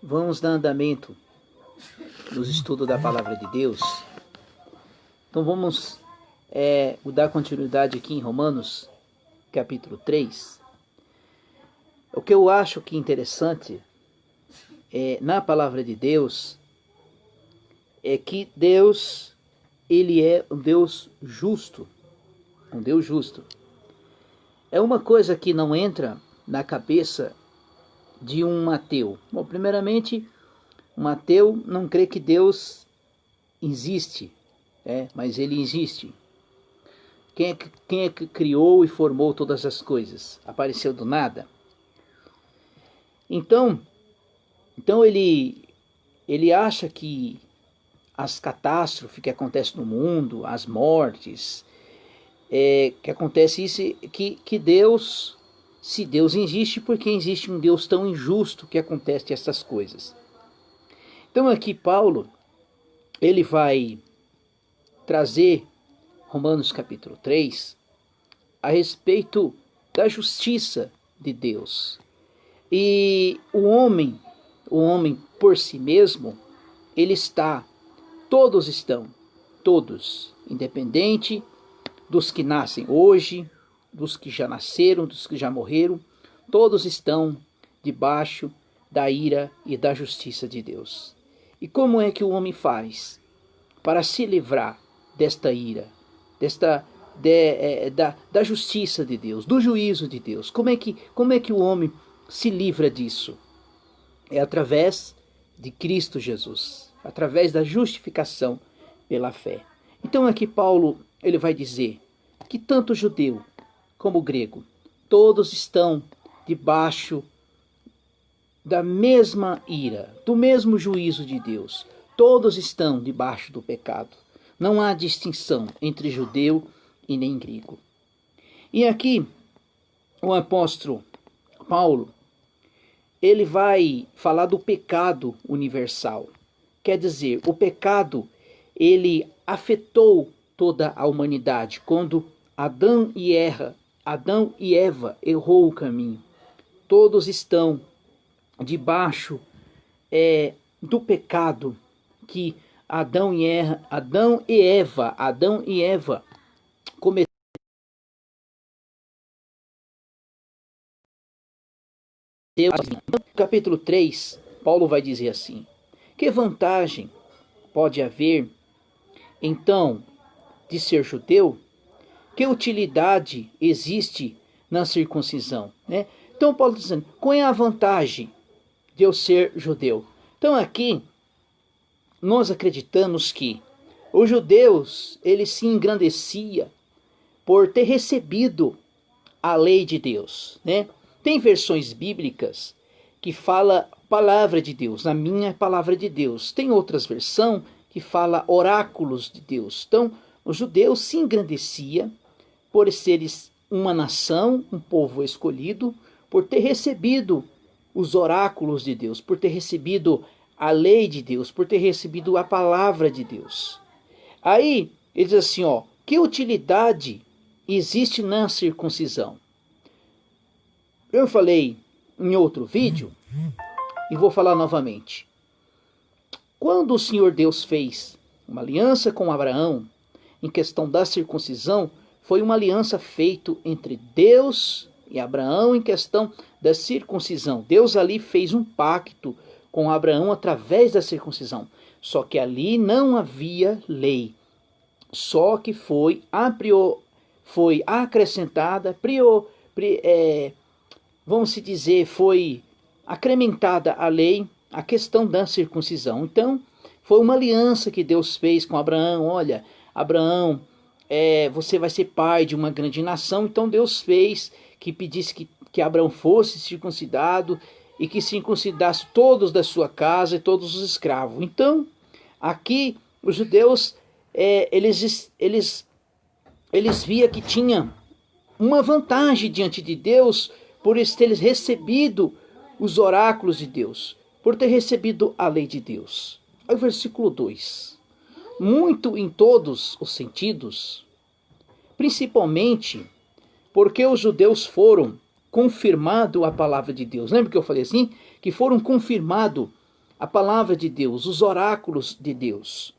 Vamos dar andamento nos estudos da Palavra de Deus. Então vamos dar continuidade aqui em Romanos, capítulo 3. O que eu acho que é interessante na Palavra de Deus é que Deus, Ele é um Deus justo. Um Deus justo. É uma coisa que não entra na cabeça de um ateu. Bom, primeiramente, um ateu não crê que Deus existe, mas Ele existe. Quem é que criou e formou todas as coisas? Apareceu do nada? Então ele acha que as catástrofes que acontecem no mundo, as mortes, que acontece isso, que Deus, se Deus existe, porque existe um Deus tão injusto que acontece essas coisas. Então aqui Paulo, ele vai trazer Romanos capítulo 3 a respeito da justiça de Deus. E o homem por si mesmo, todos estão, independente dos que nascem hoje, dos que já nasceram, dos que já morreram, todos estão debaixo da ira e da justiça de Deus. E como é que o homem faz para se livrar desta ira, da justiça de Deus, do juízo de Deus? Como é que o homem se livra disso? É através de Cristo Jesus, através da justificação pela fé. Então aqui Paulo, ele vai dizer que tanto o judeu como o grego, todos estão debaixo da mesma ira, do mesmo juízo de Deus. Todos estão debaixo do pecado. Não há distinção entre judeu e nem grego. E aqui o apóstolo Paulo, ele vai falar do pecado universal. Quer dizer, o pecado, ele afetou toda a humanidade. Quando Adão e Eva errou o caminho. Todos estão debaixo do pecado que Adão e Eva cometeram. No capítulo 3, Paulo vai dizer assim: que vantagem pode haver, então, de ser judeu? Que utilidade existe na circuncisão? Então Paulo está dizendo, qual é a vantagem de eu ser judeu? Então aqui, nós acreditamos que os judeus, ele se engrandecia por ter recebido a lei de Deus. Tem versões bíblicas que fala palavra de Deus, na minha palavra de Deus. Tem outras versões que fala oráculos de Deus. Então, os judeus se engrandecia por seres uma nação, um povo escolhido, por ter recebido os oráculos de Deus, por ter recebido a lei de Deus, por ter recebido a palavra de Deus. Aí, ele diz assim, que utilidade existe na circuncisão? Eu falei em outro vídeo, e vou falar novamente. Quando o Senhor Deus fez uma aliança com Abraão, em questão da circuncisão, foi uma aliança feita entre Deus e Abraão em questão da circuncisão. Deus ali fez um pacto com Abraão através da circuncisão. Só que ali não havia lei. Só que foi acrescentada, vamos dizer, foi acrementada a lei, a questão da circuncisão. Então, foi uma aliança que Deus fez com Abraão. Olha, Abraão, você vai ser pai de uma grande nação. Então Deus fez que pedisse que Abraão fosse circuncidado e que circuncidasse todos da sua casa e todos os escravos. Então, aqui os judeus, eles viam que tinha uma vantagem diante de Deus por eles recebido os oráculos de Deus, por ter recebido a lei de Deus. Aí o versículo 2. Muito em todos os sentidos, principalmente porque os judeus foram confirmados a palavra de Deus. Lembra que eu falei assim? Que foram confirmados a palavra de Deus, os oráculos de Deus.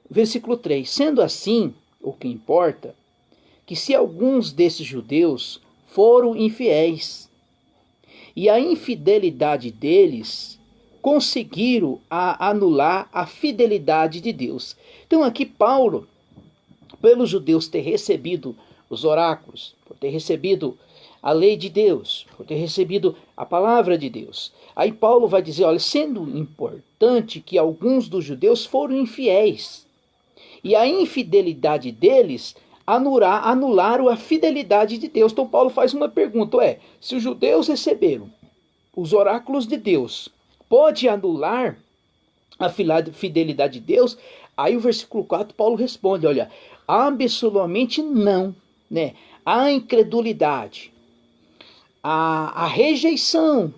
Versículo 3: sendo assim, o que importa, que se alguns desses judeus foram infiéis, e a infidelidade deles conseguiram anular a fidelidade de Deus. Então aqui Paulo, pelos judeus ter recebido os oráculos, por ter recebido a lei de Deus, por ter recebido a palavra de Deus, aí Paulo vai dizer, olha, sendo importante que alguns dos judeus foram infiéis, e a infidelidade deles anularam a fidelidade de Deus. Então Paulo faz uma pergunta, se os judeus receberam os oráculos de Deus, pode anular a fidelidade de Deus? Aí o versículo 4, Paulo responde, olha, absolutamente não, né? A incredulidade, a rejeição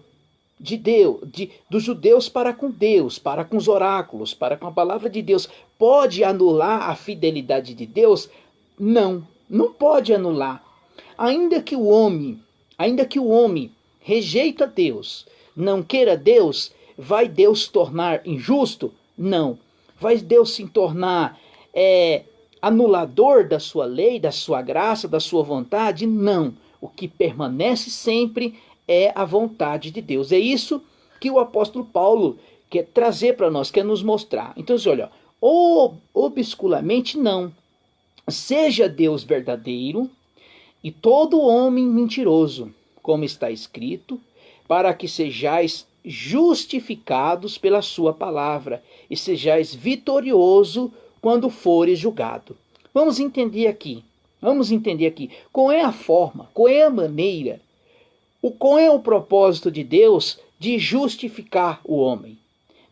de Deus, dos judeus para com Deus, para com os oráculos, para com a palavra de Deus, pode anular a fidelidade de Deus? Não pode anular. Ainda que o homem rejeita Deus, não queira Deus, vai Deus tornar injusto? Não. Vai Deus se tornar anulador da sua lei, da sua graça, da sua vontade? Não. O que permanece sempre é a vontade de Deus. É isso que o apóstolo Paulo quer trazer para nós, quer nos mostrar. Então, olha, obscuramente não. Seja Deus verdadeiro e todo homem mentiroso, como está escrito, para que sejais justificados pela sua palavra e sejais vitorioso quando fores julgado. Vamos entender aqui. Qual é a forma, qual é a maneira, qual é o propósito de Deus de justificar o homem,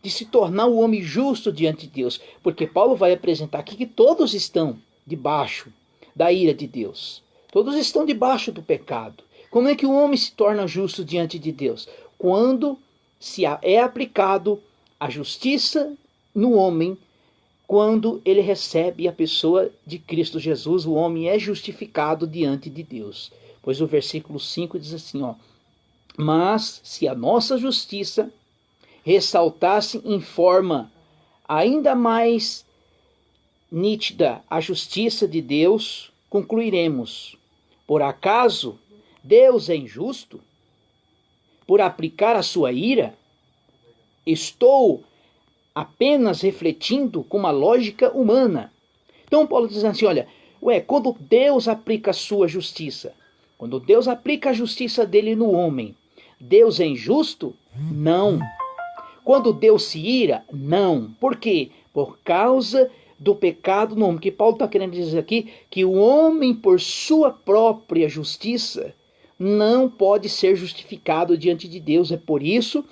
de se tornar o homem justo diante de Deus. Porque Paulo vai apresentar aqui que todos estão debaixo da ira de Deus. Todos estão debaixo do pecado. Como é que o homem se torna justo diante de Deus? Quando se é aplicado a justiça no homem, quando ele recebe a pessoa de Cristo Jesus, o homem é justificado diante de Deus. Pois o versículo 5 diz assim, mas se a nossa justiça ressaltasse em forma ainda mais nítida a justiça de Deus, concluiremos, por acaso Deus é injusto? Por aplicar a sua ira? Estou apenas refletindo com uma lógica humana. Então Paulo diz assim, olha, quando Deus aplica a sua justiça, quando Deus aplica a justiça dele no homem, Deus é injusto? Não. Quando Deus se ira? Não. Por quê? Por causa do pecado no homem. Que Paulo está querendo dizer aqui que o homem, por sua própria justiça, não pode ser justificado diante de Deus. É por isso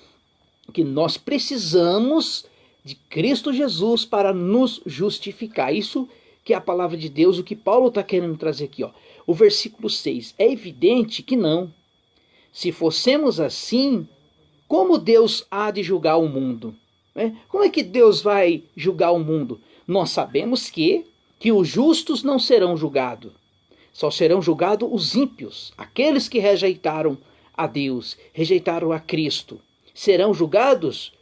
que nós precisamos de Cristo Jesus para nos justificar. Isso que é a palavra de Deus, o que Paulo está querendo trazer aqui. O versículo 6. É evidente que não. Se fossemos assim, como Deus há de julgar o mundo? Como é que Deus vai julgar o mundo? Nós sabemos que os justos não serão julgados. Só serão julgados os ímpios, aqueles que rejeitaram a Deus, rejeitaram a Cristo. Serão julgados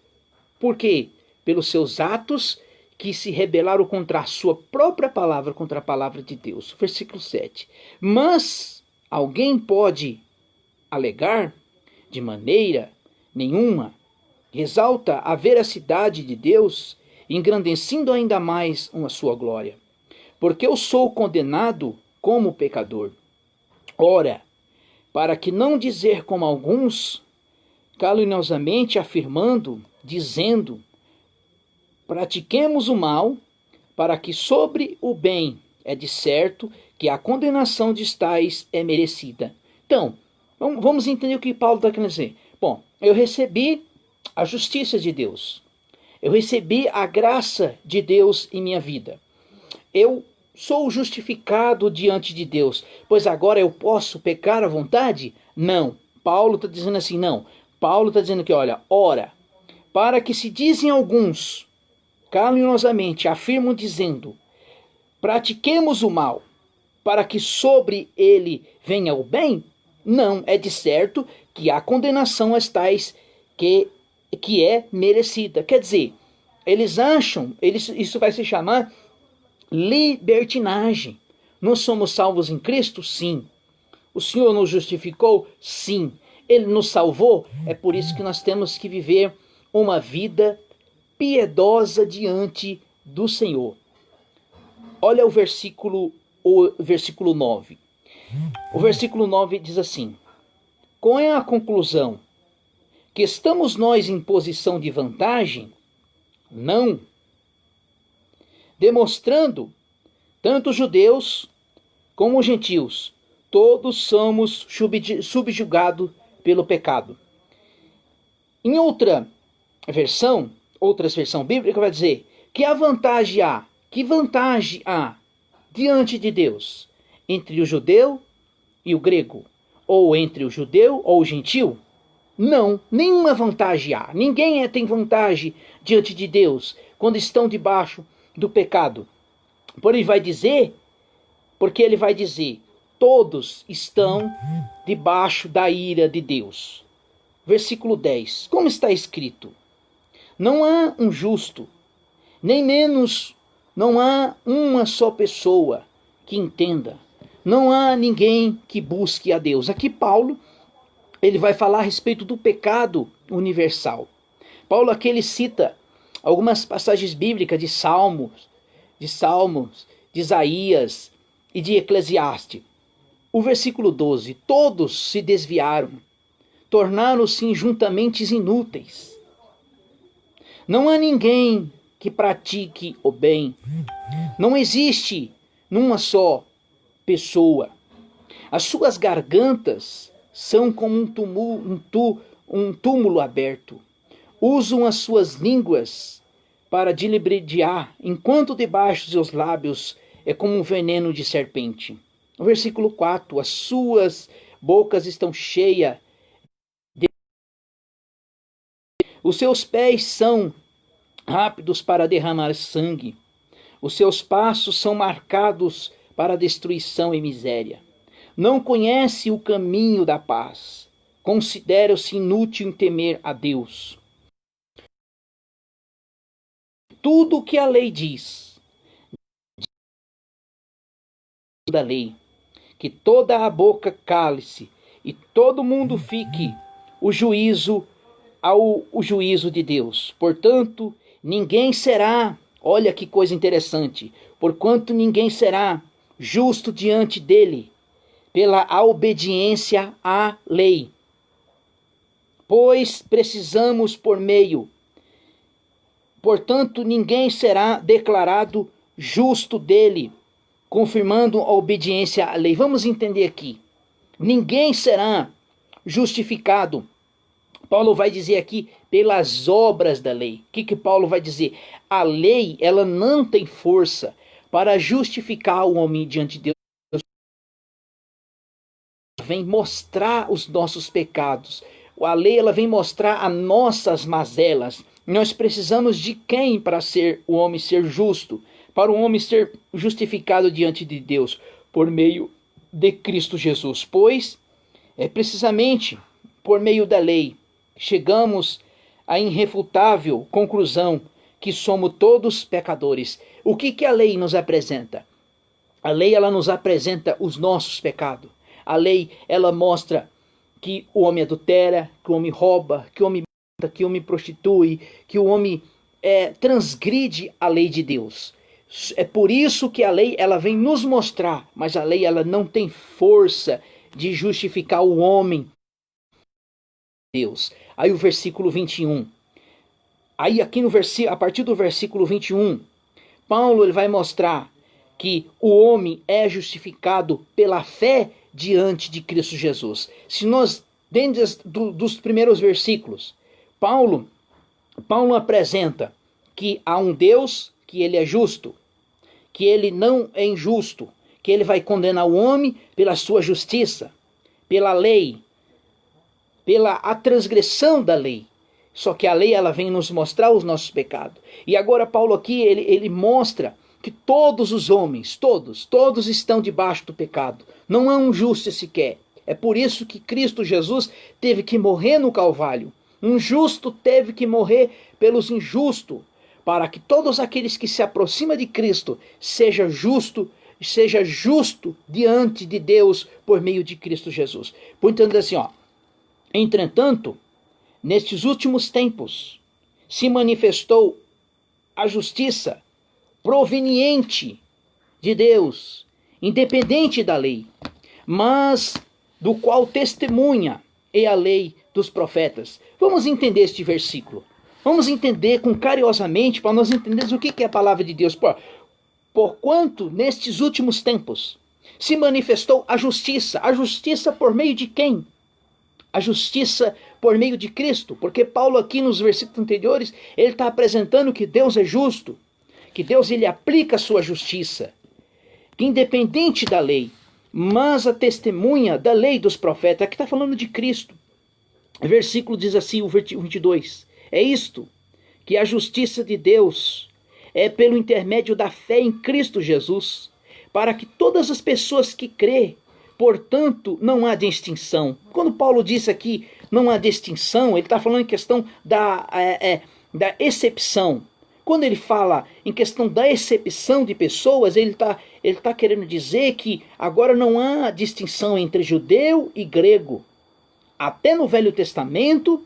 por quê? Pelos seus atos que se rebelaram contra a sua própria palavra, contra a palavra de Deus. Versículo 7. Mas alguém pode alegar? De maneira nenhuma. Exalta a veracidade de Deus, engrandecendo ainda mais a sua glória. Porque eu sou condenado como pecador. Ora, para que não dizer como alguns, caluniosamente afirmando, dizendo, pratiquemos o mal, para que sobre o bem é de certo que a condenação de tais é merecida. Então, vamos entender o que Paulo está querendo dizer. Bom, eu recebi a justiça de Deus. Eu recebi a graça de Deus em minha vida. Eu sou justificado diante de Deus, pois agora eu posso pecar à vontade? Não. Paulo está dizendo assim, não. Paulo está dizendo que, olha, ora, para que se dizem alguns, caluniosamente afirmam dizendo, pratiquemos o mal, para que sobre ele venha o bem? Não, é de certo que há condenação às tais que que é merecida. Quer dizer, eles acham, isso vai se chamar libertinagem. Nós somos salvos em Cristo? Sim. O Senhor nos justificou? Sim. Ele nos salvou? É por isso que nós temos que viver uma vida piedosa diante do Senhor. Olha o versículo 9. O versículo 9 diz assim: qual é a conclusão? Que estamos nós em posição de vantagem? Não. Demonstrando, tanto judeus como gentios, todos somos subjugados pelo pecado. Em outras versão bíblica vai dizer que que vantagem há diante de Deus entre o judeu e o grego, ou entre o judeu ou o gentil? Não, nenhuma vantagem há. Ninguém tem vantagem diante de Deus quando estão debaixo do pecado. Porque ele vai dizer, todos estão debaixo da ira de Deus. Versículo 10. Como está escrito? Não há um justo, nem menos, não há uma só pessoa que entenda. Não há ninguém que busque a Deus. Aqui Paulo, ele vai falar a respeito do pecado universal. Paulo aqui ele cita algumas passagens bíblicas de Salmos, de Isaías e de Eclesiastes. O versículo 12, todos se desviaram, tornaram-se injuntamente inúteis. Não há ninguém que pratique o bem. Não existe numa só pessoa. As suas gargantas são como um túmulo aberto. Usam as suas línguas para dilubriar, enquanto debaixo dos seus lábios é como um veneno de serpente. O versículo 4, as suas bocas estão cheias de... Os seus pés são rápidos para derramar sangue. Os seus passos são marcados para destruição e miséria. Não conhece o caminho da paz. Considera-se inútil em temer a Deus. Tudo o que a lei diz, da lei, que toda a boca cale-se e todo mundo fique o juízo de Deus. Portanto, ninguém será, olha que coisa interessante, porquanto ninguém será justo diante dele pela obediência à lei. Pois precisamos portanto, ninguém será declarado justo dele, confirmando a obediência à lei. Vamos entender aqui. Ninguém será justificado. Paulo vai dizer aqui pelas obras da lei. O que Paulo vai dizer? A lei, ela não tem força para justificar o homem diante de Deus. Vem mostrar os nossos pecados. A lei, ela vem mostrar as nossas mazelas. Nós precisamos de quem para o homem ser justo? Para o homem ser justificado diante de Deus? Por meio de Cristo Jesus. Pois é precisamente por meio da lei chegamos à irrefutável conclusão que somos todos pecadores. O que a lei nos apresenta? A lei, ela nos apresenta os nossos pecados. A lei, ela mostra que o homem adultera, que o homem rouba, que o homem mata, que o homem prostitui, que o homem transgride a lei de Deus. É por isso que a lei, ela vem nos mostrar, mas a lei, ela não tem força de justificar o homem. Deus. Aí o versículo 21. Aí aqui a partir do versículo 21, Paulo ele vai mostrar que o homem é justificado pela fé diante de Cristo Jesus. Se nós, dentro dos primeiros versículos, Paulo apresenta que há um Deus, que ele é justo, que ele não é injusto, que ele vai condenar o homem pela sua justiça, pela lei, pela a transgressão da lei. Só que a lei, ela vem nos mostrar os nossos pecados. E agora Paulo aqui, ele mostra que todos os homens, todos estão debaixo do pecado. Não há um justo sequer. É por isso que Cristo Jesus teve que morrer no Calvário. Um justo teve que morrer pelos injustos, para que todos aqueles que se aproximam de Cristo seja justo diante de Deus por meio de Cristo Jesus. Portanto, assim, entretanto, nestes últimos tempos, se manifestou a justiça proveniente de Deus, independente da lei, mas do qual testemunha é a lei dos profetas. Vamos entender este versículo. Vamos entender com cariosamente, para nós entendermos o que é a palavra de Deus. Porquanto, nestes últimos tempos, se manifestou a justiça por meio de quem? A justiça por meio de Cristo, porque Paulo aqui nos versículos anteriores, ele está apresentando que Deus é justo, que Deus ele aplica a sua justiça, que independente da lei, mas a testemunha da lei dos profetas, aqui está falando de Cristo. O versículo diz assim, o 22, é isto, que a justiça de Deus é pelo intermédio da fé em Cristo Jesus, para que todas as pessoas que crê, portanto, não há distinção. Quando Paulo diz aqui, não há distinção, ele está falando em questão da excepção. Quando ele fala em questão da excepção de pessoas, ele tá querendo dizer que agora não há distinção entre judeu e grego. Até no Velho Testamento,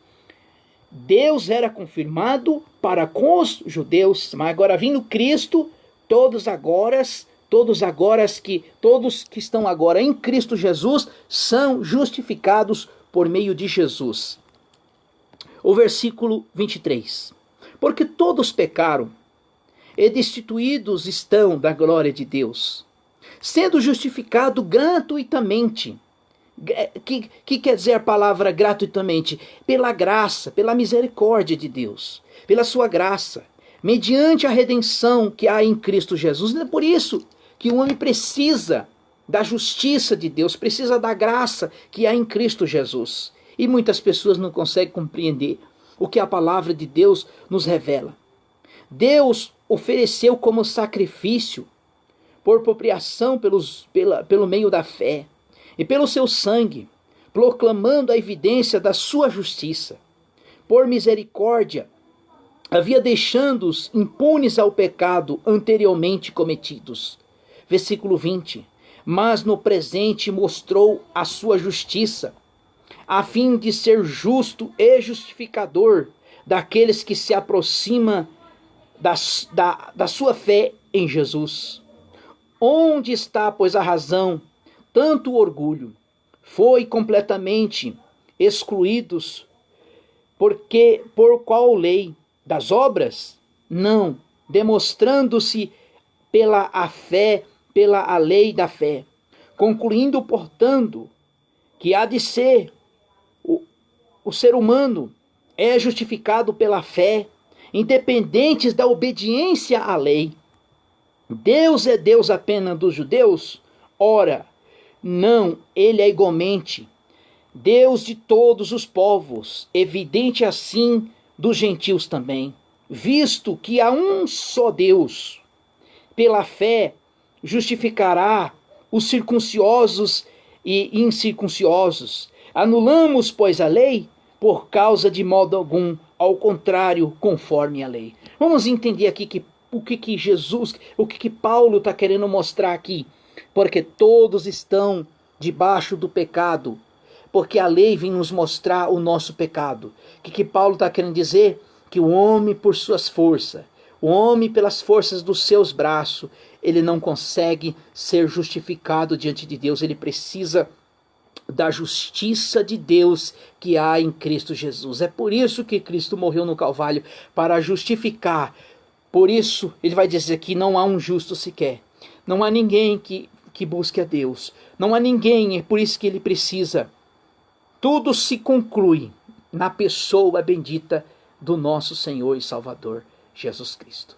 Deus era confirmado para com os judeus, mas agora vindo Cristo, todos que estão agora em Cristo Jesus são justificados por meio de Jesus. O versículo 23. Porque todos pecaram e destituídos estão da glória de Deus, sendo justificado gratuitamente. Que quer dizer a palavra gratuitamente? Pela graça, pela misericórdia de Deus, pela sua graça, mediante a redenção que há em Cristo Jesus. É por isso que o homem precisa da justiça de Deus, precisa da graça que há em Cristo Jesus. E muitas pessoas não conseguem compreender o que a palavra de Deus nos revela. Deus ofereceu como sacrifício, por apropriação pelo meio da fé, e pelo seu sangue, proclamando a evidência da sua justiça. Por misericórdia, havia deixando-os impunes ao pecado anteriormente cometidos. Versículo 20. Mas no presente mostrou a sua justiça, a fim de ser justo e justificador daqueles que se aproximam da sua fé em Jesus. Onde está, pois, a razão? Tanto orgulho foi completamente excluídos, porque por qual lei? Das obras? Não, demonstrando-se pela a lei da fé, concluindo, portanto, que há de ser o ser humano é justificado pela fé, independentes da obediência à lei. Deus é Deus apenas dos judeus? Ora, não, ele é igualmente Deus de todos os povos, evidente assim dos gentios também, visto que há um só Deus. Pela fé justificará os circunciosos e incircunciosos. Anulamos, pois, a lei por causa de modo algum, ao contrário, conforme a lei. Vamos entender aqui o que Paulo está querendo mostrar aqui. Porque todos estão debaixo do pecado, porque a lei vem nos mostrar o nosso pecado. O que Paulo está querendo dizer? Que o homem, por suas forças, o homem, pelas forças dos seus braços, ele não consegue ser justificado diante de Deus. Ele precisa da justiça de Deus que há em Cristo Jesus. É por isso que Cristo morreu no Calvário, para justificar. Por isso, ele vai dizer que não há um justo sequer. Não há ninguém que busque a Deus. Não há ninguém, é por isso que ele precisa. Tudo se conclui na pessoa bendita do nosso Senhor e Salvador, Jesus Cristo.